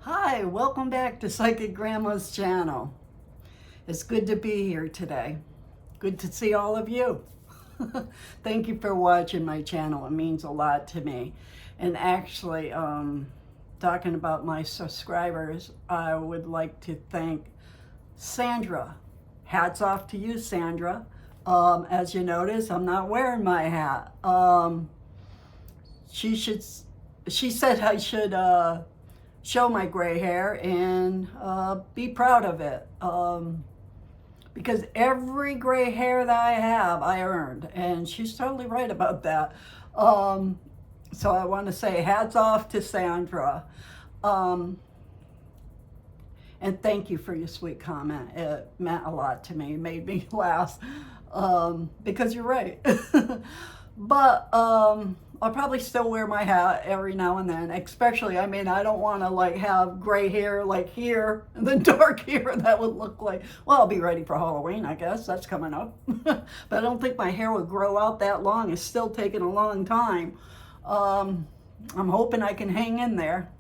Hi, welcome back to Psychic Grandma's channel. It's good to be here today. Good to see all of you. Thank you for watching my channel. It means a lot to me. And actually, talking about my subscribers, I would like to thank Sandra. Hats off to you, Sandra. As you notice, I'm not wearing my hat. She said I should show my gray hair and be proud of it. Because every gray hair that I have, I earned. And she's totally right about that. So I want to say hats off to Sandra. And thank you for your sweet comment. It meant a lot to me. It made me laugh. Because you're right. But I'll probably still wear my hat every now and then, especially, I mean, I don't want to like have gray hair like here and then dark hair. That would look like, well, I'll be ready for Halloween, I guess. That's coming up. But I don't think my hair would grow out that long. It's still taking a long time. I'm hoping I can hang in there.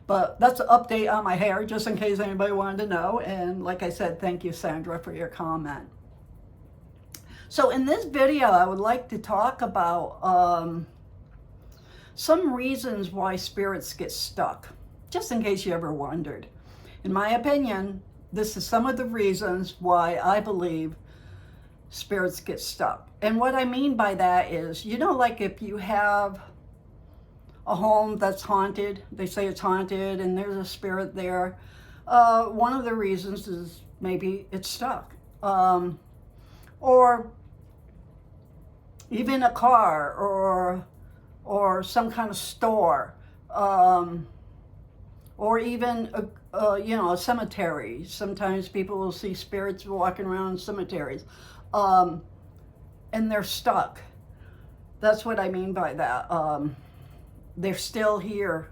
But that's an update on my hair, just in case anybody wanted to know. And like I said, thank you, Sandra, for your comment. So in this video, I would like to talk about some reasons why spirits get stuck, just in case you ever wondered. In my opinion, this is some of the reasons why I believe spirits get stuck. And what I mean by that is, you know, like if you have a home that's haunted, they say it's haunted and there's a spirit there, one of the reasons is maybe it's stuck. Or even a car or some kind of store, or even a cemetery. Sometimes people will see spirits walking around in cemeteries, and they're stuck. That's what I mean by that. They're still here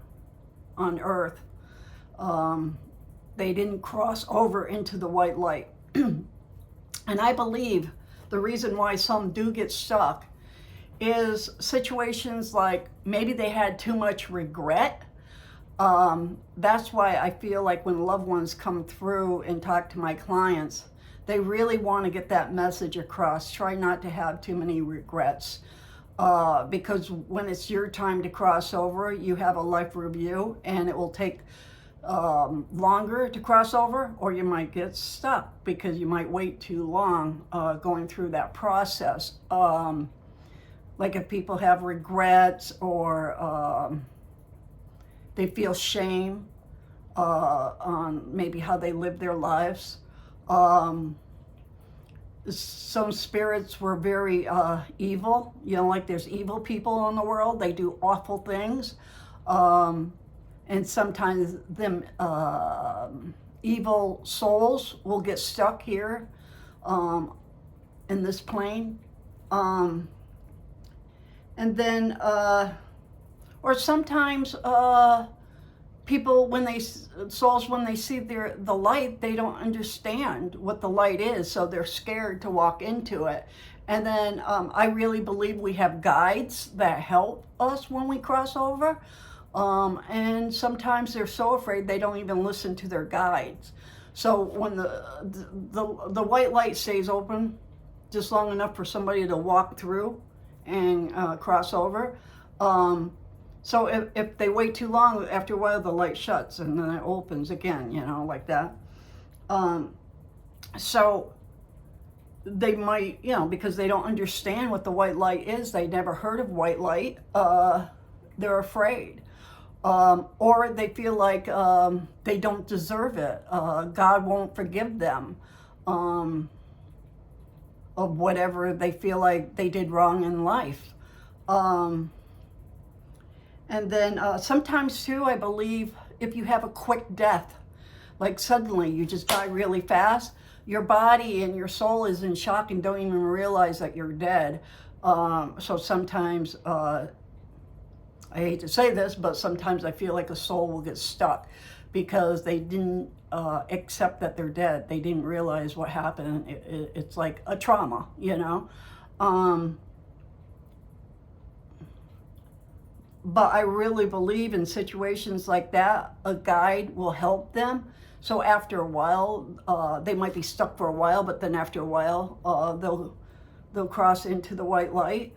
on Earth. They didn't cross over into the white light. And I believe the reason why some do get stuck is situations like maybe they had too much regret. That's why I feel like when loved ones come through and talk to my clients, they really want to get that message across. Try not to have too many regrets. Because when it's your time to cross over, you have a life review and it will take longer to cross over, or you might get stuck because you might wait too long going through that process. Like if people have regrets or they feel shame on maybe how they live their lives. Some spirits were very evil, like there's evil people in the world. They do awful things. And sometimes them evil souls will get stuck here in this plane. And then, or sometimes people, when they see the light, they don't understand what the light is, so they're scared to walk into it. And then I really believe we have guides that help us when we cross over. And sometimes they're so afraid they don't even listen to their guides. So when the white light stays open just long enough for somebody to walk through and cross over. So if they wait too long, after a while the light shuts and then it opens again, like that. So they might, because they don't understand what the white light is, they never heard of white light, they're afraid. Or they feel like they don't deserve it. God won't forgive them of whatever they feel like they did wrong in life. And then sometimes too, I believe if you have a quick death, like suddenly you just die really fast, your body and your soul is in shock and don't even realize that you're dead. So sometimes, I hate to say this, but sometimes I feel like a soul will get stuck because they didn't accept that they're dead. They didn't realize what happened. It's like a trauma, But I really believe in situations like that, a guide will help them. So after a while, they might be stuck for a while, but then after a while, they'll cross into the white light,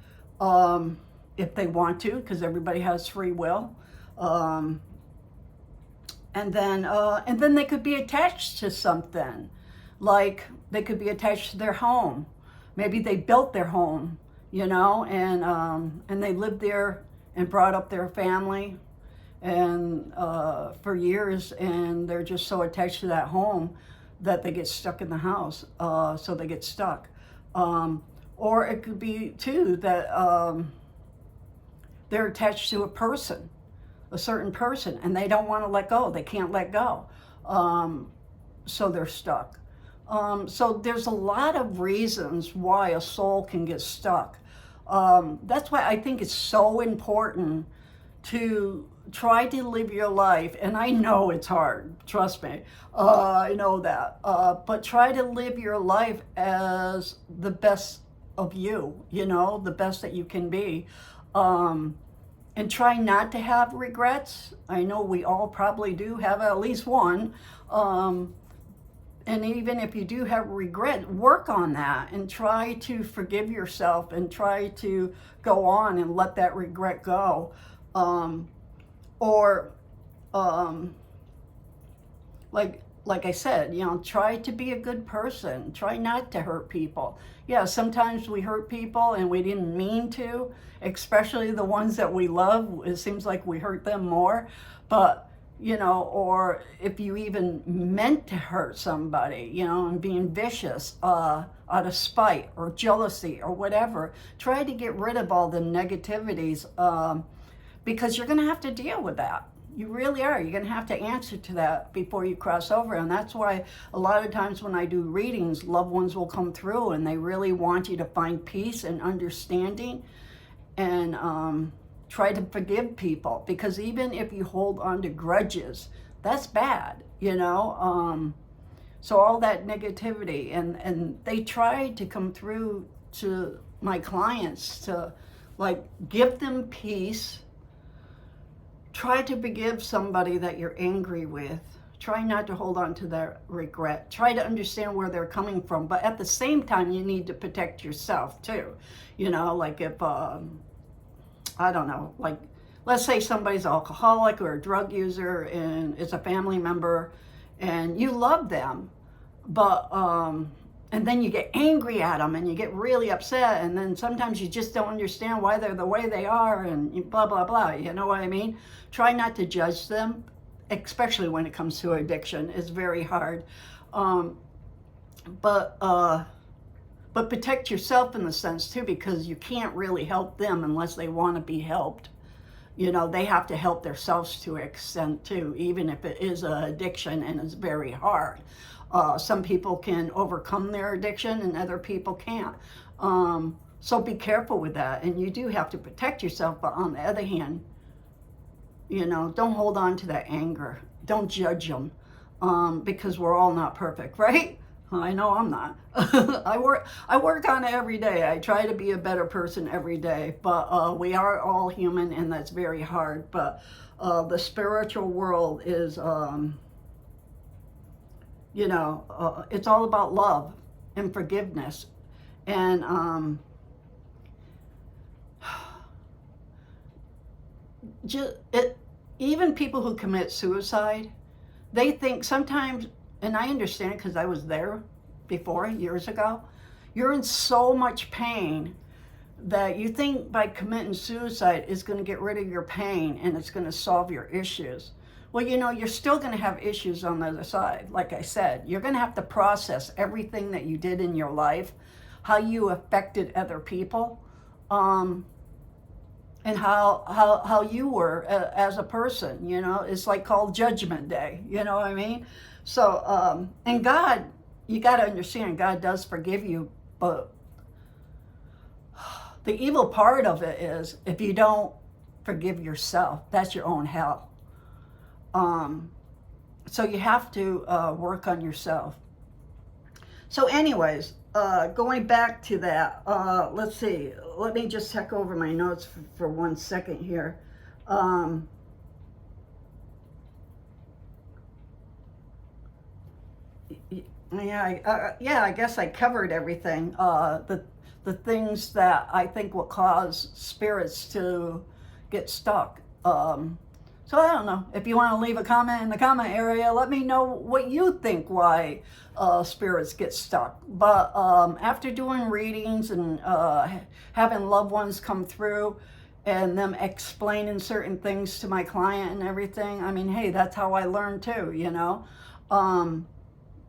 if they want to, because everybody has free will. Um, and then they could be attached to something, like they could be attached to their home. Maybe they built their home, and they lived there and brought up their family and for years, and they're just so attached to that home that they get stuck in the house. So they get stuck. Or it could be too that they're attached to a certain person, and they don't want to let go. They can't let go. So they're stuck. So there's a lot of reasons why a soul can get stuck. That's why I think it's so important to try to live your life. And I know it's hard, trust me. I know that. But try to live your life as the best of you, the best that you can be. And try not to have regrets. I know we all probably do have at least one. And even if you do have regret, work on that and try to forgive yourself and try to go on and let that regret go. Or like I said, try to be a good person. Try not to hurt people. Yeah, sometimes we hurt people and we didn't mean to, especially the ones that we love. It seems like we hurt them more. But, or if you even meant to hurt somebody, and being vicious out of spite or jealousy or whatever, try to get rid of all the negativities, because you're going to have to deal with that. You really are. You're going to have to answer to that before you cross over. And that's why a lot of times when I do readings, loved ones will come through and they really want you to find peace and understanding and try to forgive people. Because even if you hold on to grudges, that's bad, So all that negativity, and they try to come through to my clients to give them peace. Try to forgive somebody that you're angry with. Try not to hold on to their regret. Try to understand where they're coming from. But at the same time, you need to protect yourself too. Like if, I don't know, let's say somebody's alcoholic or a drug user and it's a family member and you love them, but, and then you get angry at them and you get really upset, and then sometimes you just don't understand why they're the way they are and blah, blah, blah. You know what I mean? Try not to judge them, especially when it comes to addiction. It's very hard. But protect yourself in the sense too, because you can't really help them unless they want to be helped. They have to help themselves to an extent too, even if it is an addiction and it's very hard. Some people can overcome their addiction and other people can't. So be careful with that. And you do have to protect yourself. But on the other hand, don't hold on to that anger. Don't judge them, because we're all not perfect, right? I know I'm not. I work on it every day. I try to be a better person every day. But we are all human, and that's very hard. But the spiritual world is... it's all about love and forgiveness. And even people who commit suicide, they think sometimes, and I understand it because I was there before, years ago, you're in so much pain that you think by committing suicide is going to get rid of your pain and it's going to solve your issues. Well, you're still going to have issues on the other side. Like I said, you're going to have to process everything that you did in your life, how you affected other people, and how you were as a person. It's called Judgment Day. You know what I mean? So, and God, you got to understand, God does forgive you, but the evil part of it is if you don't forgive yourself, that's your own hell. So you have to work on yourself. So anyways, going back to that, let's see. Let me just check over my notes for 1 second here. Um, yeah, I guess I covered everything. The things that I think will cause spirits to get stuck. So I don't know. If you want to leave a comment in the comment area, let me know what you think why spirits get stuck. But after doing readings and having loved ones come through and them explaining certain things to my client and everything, I mean, hey, that's how I learn too, you know.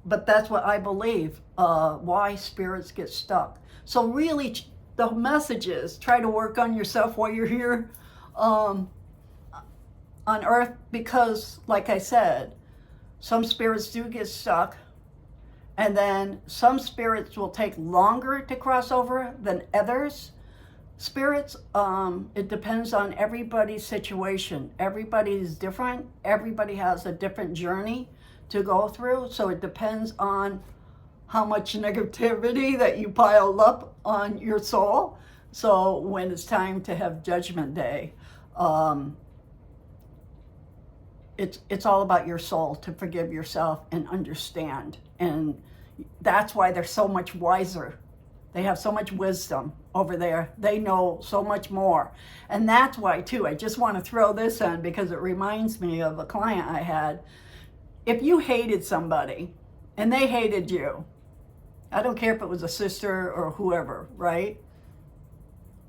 But that's what I believe, why spirits get stuck. So really, the message is try to work on yourself while you're here on Earth, because, like I said, some spirits do get stuck, and then some spirits will take longer to cross over than others. Spirits, it depends on everybody's situation. Everybody's different. Everybody has a different journey to go through, so it depends on how much negativity that you piled up on your soul. So when it's time to have Judgment Day, it's all about your soul to forgive yourself and understand, and that's why they're so much wiser. They have so much wisdom over there. They know so much more, and that's why too, I just want to throw this in because it reminds me of a client I had. If you hated somebody and they hated you, I don't care if it was a sister or whoever, right?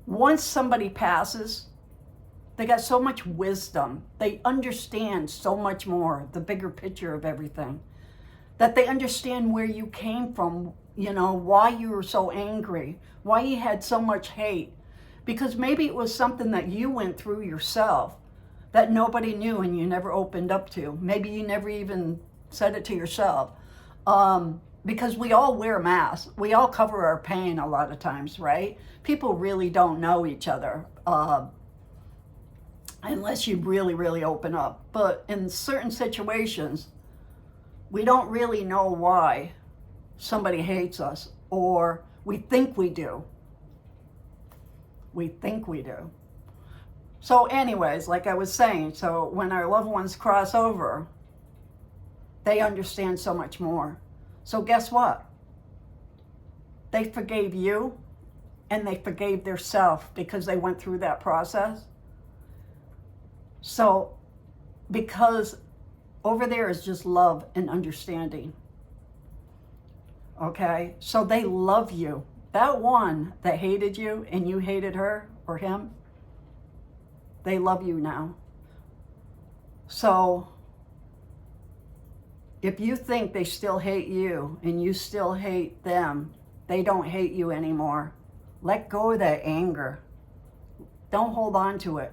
Once somebody passes, they got so much wisdom. They understand so much more, the bigger picture of everything, that they understand where you came from, you know, why you were so angry, why you had so much hate. Because maybe it was something that you went through yourself that nobody knew and you never opened up to. Maybe you never even said it to yourself. Because we all wear masks. We all cover our pain a lot of times, right? People really don't know each other unless you really, really open up. But in certain situations, we don't really know why somebody hates us, or we think we do. We think we do. So anyways, like I was saying, so when our loved ones cross over, they understand so much more. So guess what? They forgave you and they forgave themselves because they went through that process. So because over there is just love and understanding. Okay? So they love you. That one that hated you and you hated her or him, they love you now. So if you think they still hate you and you still hate them, they don't hate you anymore. Let go of that anger. Don't hold on to it.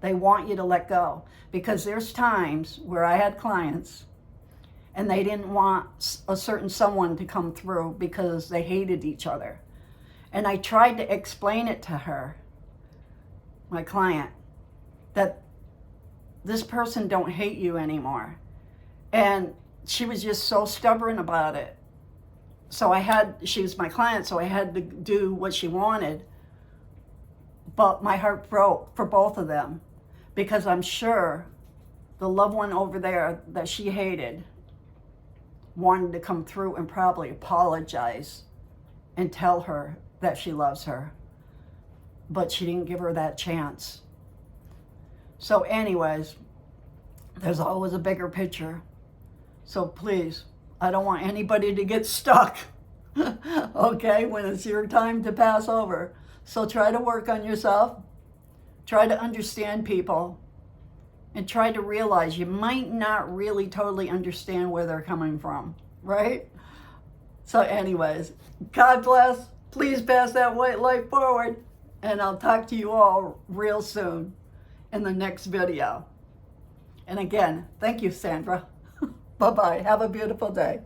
They want you to let go. Because there's times where I had clients and they didn't want a certain someone to come through because they hated each other. And I tried to explain it to her, my client, that this person don't hate you anymore. And she was just so stubborn about it. So she was my client, so I had to do what she wanted. But my heart broke for both of them, because I'm sure the loved one over there that she hated wanted to come through and probably apologize and tell her that she loves her. But she didn't give her that chance. So anyways, there's always a bigger picture. So please, I don't want anybody to get stuck, okay, when it's your time to pass over. So try to work on yourself, try to understand people, and try to realize you might not really totally understand where they're coming from, right? So anyways, God bless. Please pass that white light forward, and I'll talk to you all real soon in the next video. And again, thank you, Sandra. Bye-bye. Have a beautiful day.